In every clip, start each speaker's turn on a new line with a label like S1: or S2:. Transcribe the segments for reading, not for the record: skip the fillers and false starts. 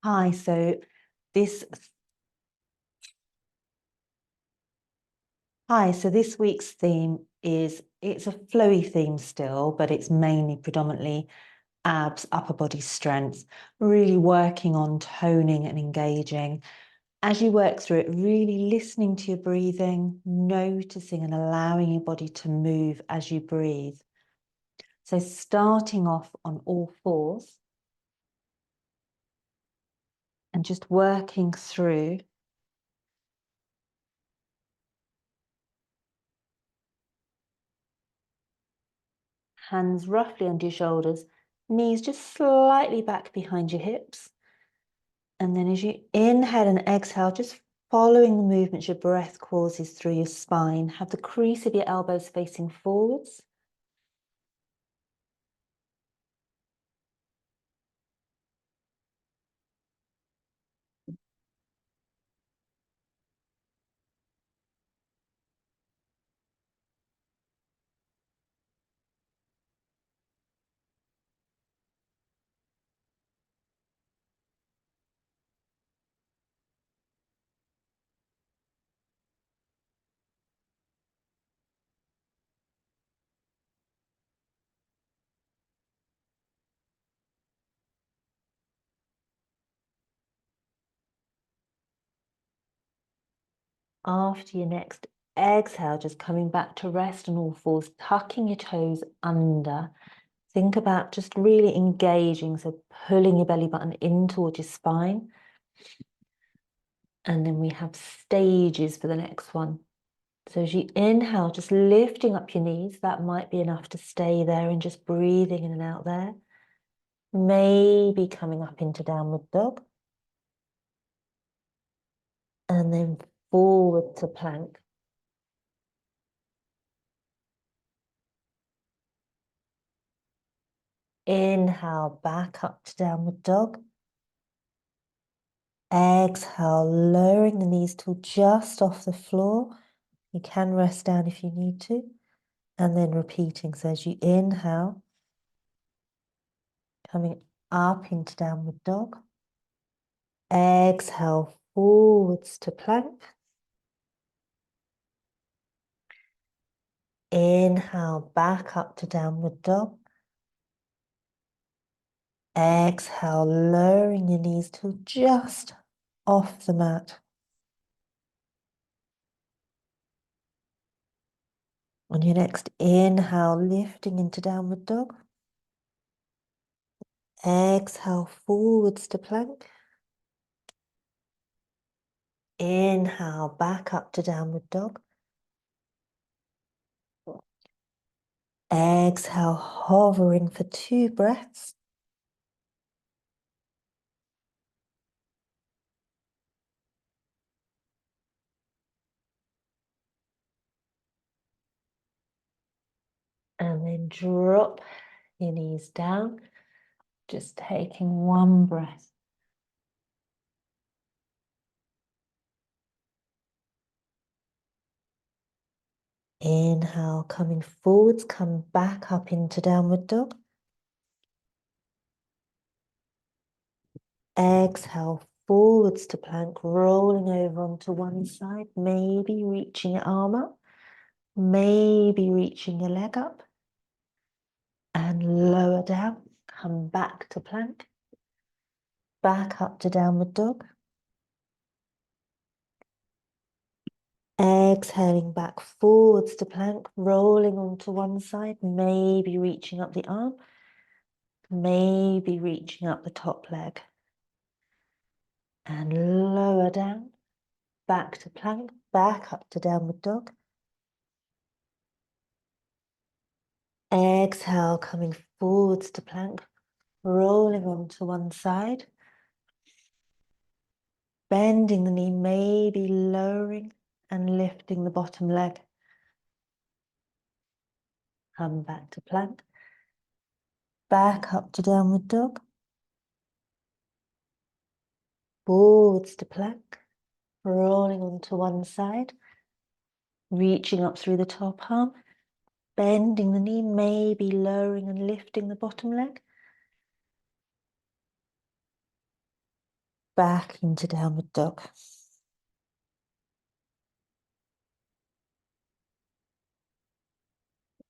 S1: Hi, this this week's theme it's a flowy theme still, but it's mainly predominantly abs, upper body strength, really working on toning and engaging. As you work through it, really listening to your breathing, noticing and allowing your body to move as you breathe. So starting off on all fours and just working through. Hands roughly under your shoulders, knees just slightly back behind your hips. And then as you inhale and exhale, just following the movements your breath causes through your spine, have the crease of your elbows facing forwards. After your next exhale, just coming back to rest on all fours, tucking your toes under. Think about just really engaging, so pulling your belly button in towards your spine. And then we have stages for the next one. So as you inhale, just lifting up your knees, that might be enough to stay there and just breathing in and out there. Maybe coming up into downward dog. And then forward to plank. Inhale, back up to downward dog. Exhale, lowering the knees till just off the floor. You can rest down if you need to. And then repeating. So as you inhale, coming up into downward dog. Exhale, forwards to plank. Inhale, back up to downward dog. Exhale, lowering your knees till just off the mat. On your next inhale, lifting into downward dog. Exhale, forwards to plank. Inhale, back up to downward dog. Exhale, hovering for 2 breaths. And then drop your knees down, just taking 1 breath. Inhale, coming forwards, come back up into downward dog. Exhale, forwards to plank, rolling over onto one side, maybe reaching your arm up, maybe reaching your leg up, and lower down, come back to plank, back up to downward dog. Exhaling back forwards to plank, rolling onto one side, maybe reaching up the arm, maybe reaching up the top leg. And lower down, back to plank, back up to downward dog. Exhale, coming forwards to plank, rolling onto one side. Bending the knee, maybe lowering and lifting the bottom leg. Come back to plank. Back up to downward dog. Forwards to plank. Rolling onto one side. Reaching up through the top arm. Bending the knee, maybe lowering and lifting the bottom leg. back into downward dog.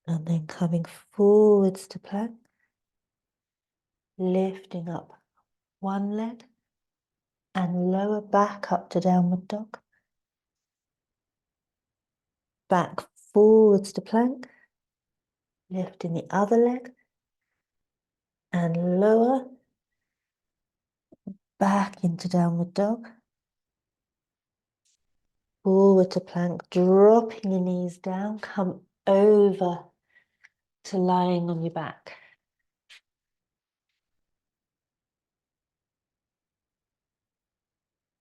S1: And then coming forwards to plank, lifting up one leg and lower back up to downward dog. Back forwards to plank, lifting the other leg and lower back into downward dog. Forward to plank, dropping your knees down, come over to lying on your back.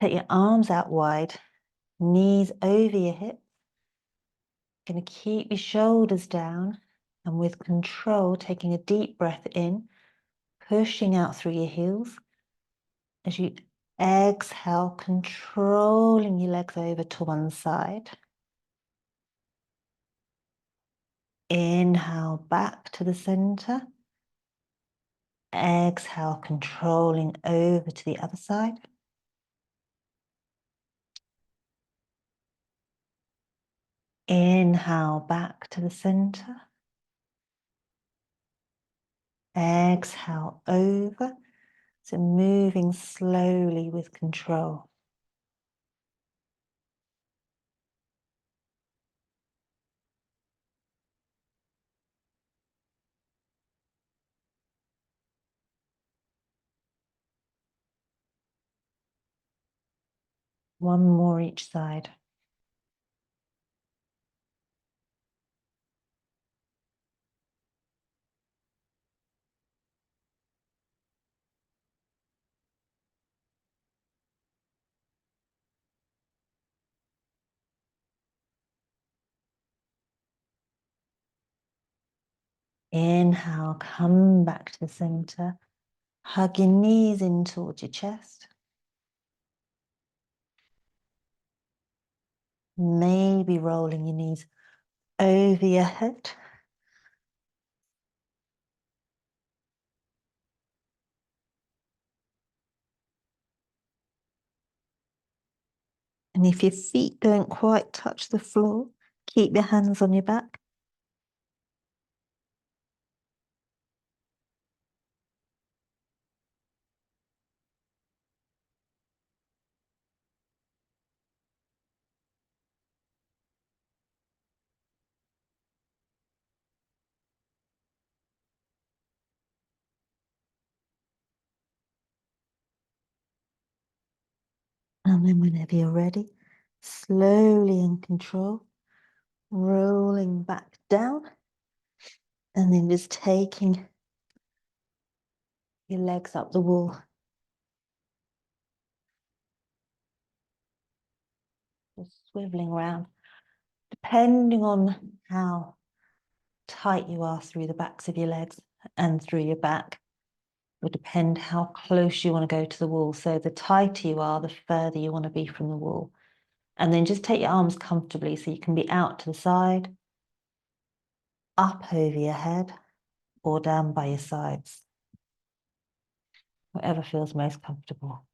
S1: Take your arms out wide, knees over your hips. Going to keep your shoulders down and with control, taking a deep breath in, pushing out through your heels. As you exhale, controlling your legs over to one side. Inhale back to the center. Exhale, controlling over to the other side. Inhale back to the center. Exhale over. So moving slowly with control. One more each side. Inhale, come back to the center. Hug your knees in towards your chest. Maybe rolling your knees over your head. And if your feet don't quite touch the floor, keep your hands on your back. And then whenever you're ready, slowly in control, rolling back down. And then just taking your legs up the wall. Just swiveling around. Depending on how tight you are through the backs of your legs and through your back, will depend how close you want to go to the wall. So the tighter you are, the further you want to be from the wall. And then just take your arms comfortably so you can be out to the side, up over your head, or down by your sides. Whatever feels most comfortable.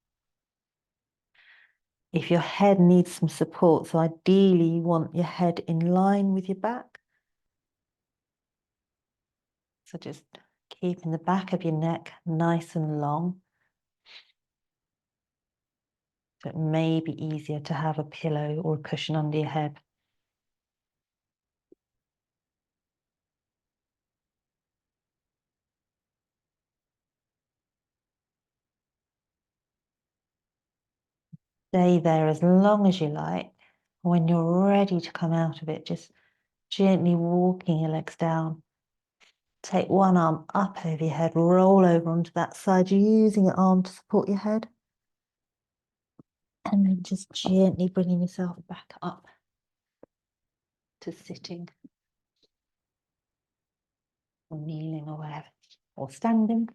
S1: If your head needs some support, so ideally you want your head in line with your back. So just keeping the back of your neck nice and long. So it may be easier to have a pillow or a cushion under your head. Stay there as long as you like. When you're ready to come out of it, just gently walking your legs down. Take one arm up over your head, roll over onto that side, using your arm to support your head. And then just gently bringing yourself back up to sitting or kneeling or wherever, or standing,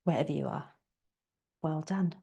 S1: wherever you are. Well done.